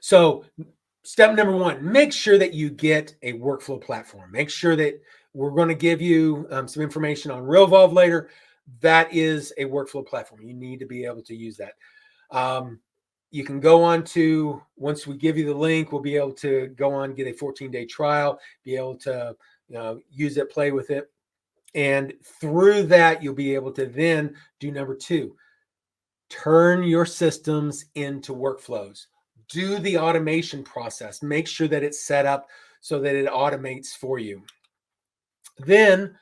So step number one, make sure that you get a workflow platform. Make sure that we're going to give you some information on Realvolve later. That is a workflow platform. You need to be able to use that. You can go on to, once we give you the link, we'll be able to go on, get a 14-day trial, be able to use it, play with it. And through that, you'll be able to then do number two, turn your systems into workflows. Do the automation process. Make sure that it's set up so that it automates for you. Then,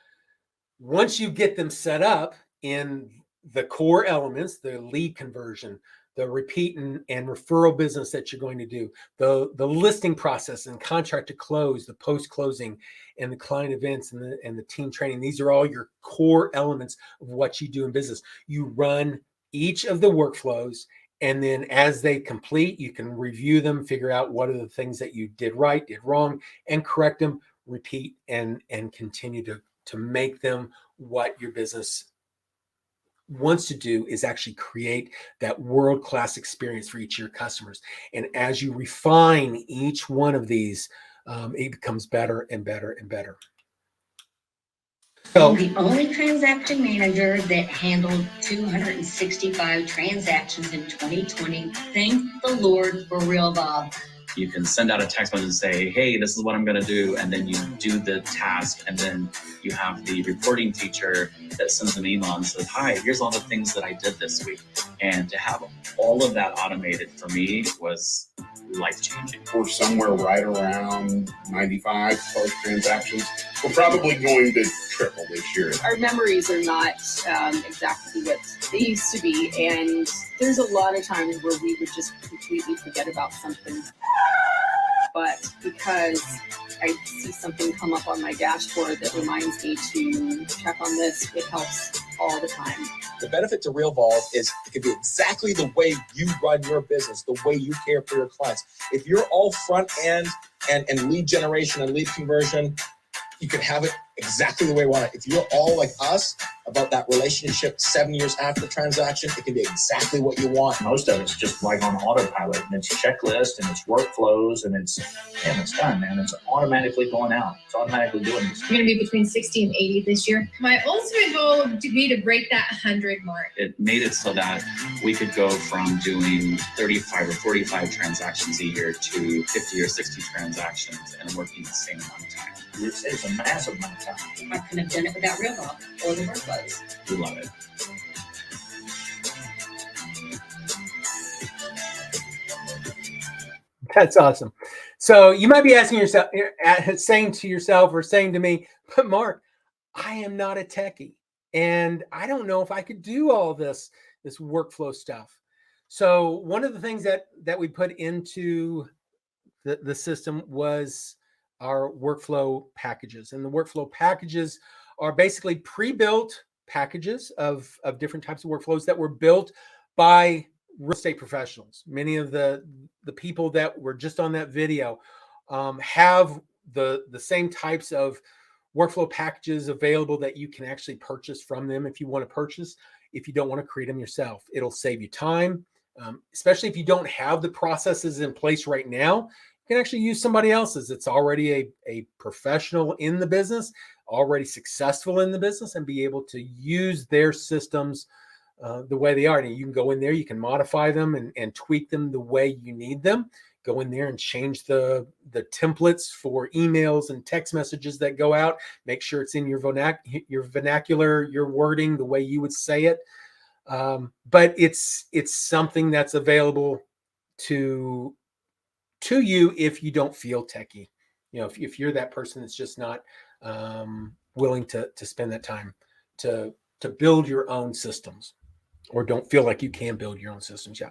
once you get them set up in the core elements, the lead conversion, the repeat and referral business that you're going to do, the listing process and contract to close, the post-closing and the client events and the team training, these are all your core elements of what you do in business. You run each of the workflows, and then as they complete, you can review them, figure out what are the things that you did right, did wrong, and correct them, repeat, and continue to make them what your business wants to do is actually create that world-class experience for each of your customers. And as you refine each one of these, it becomes better and better and better. So, the only transaction manager that handled 265 transactions in 2020. Thank the Lord for Realvolve. You can send out a text message and say, hey, this is what I'm going to do. And then you do the task. And then you have the reporting teacher that sends an email and says, hi, here's all the things that I did this week. And to have all of that automated for me was life-changing. We're somewhere right around 95 closed transactions. We're probably going to triple this year. Our memories are not exactly what they used to be. And there's a lot of times where we would just completely forget about something. But because I see something come up on my dashboard that reminds me to check on this, it helps all the time. The benefit to Realvolve is it can be exactly the way you run your business, the way you care for your clients. If you're all front end and lead generation and lead conversion, you can have it exactly the way you want it. If you're all like us about that relationship 7 years after the transaction, it can be exactly what you want. Most of it's just like on autopilot, and it's checklist and it's workflows and it's done, man. It's automatically going out. It's automatically doing this. I'm going to be between 60 and 80 this year. My ultimate goal would be to break that 100 mark. It made it so that we could go from doing 35 or 45 transactions a year to 50 or 60 transactions and working the same amount of time. It's a massive amount of time. I couldn't have done it without Realvolve or the workflows. We love it. That's awesome. So you might be asking yourself, saying to yourself or saying to me, but Mark, I am not a techie and I don't know if I could do all this workflow stuff. So one of the things that we put into the system was our workflow packages. And the workflow packages are basically pre-built packages of different types of workflows that were built by real estate professionals. Many of the people that were just on that video have the same types of workflow packages available that you can actually purchase from them if you want to purchase. If you don't want to create them yourself, it'll save you time, especially if you don't have the processes in place right now. You can actually use somebody else's that's already a professional in the business, already successful in the business, and be able to use their systems the way they are. And you can go in there, you can modify them and tweak them the way you need them. Go in there and change the templates for emails and text messages that go out. Make sure it's in your vernacular, your wording, the way you would say it. But it's something that's available to you if you don't feel techie. You know, if you're that person that's just not willing to spend that time to build your own systems, or don't feel like you can build your own systems. Yeah.